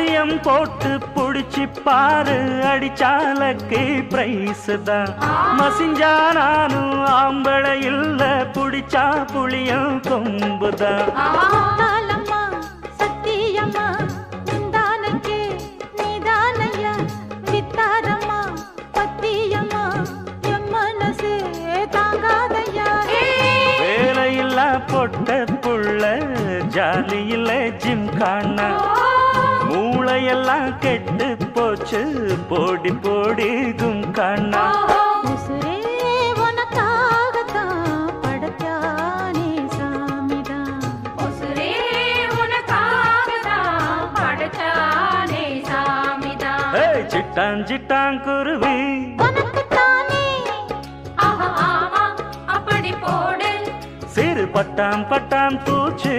அவசியம் போட்டு புடிச்சு பாரு, அடிச்சாலக்கு பிரைஸ் தான். மசிஞ்சா நானும் ஆம்பளை இல்ல, புடிச்சா புளியும் கொம்புதான். வேலையில்லா பொட்ட புள்ள, ஜாலியில ஜிம்கானா, மூளையெல்லாம் கெட்டு போச்சு, போடி போடி கும்கானா. சிட்டான் சிட்டான் குருவி சிறு பட்டாம் பட்டாம் பூச்சி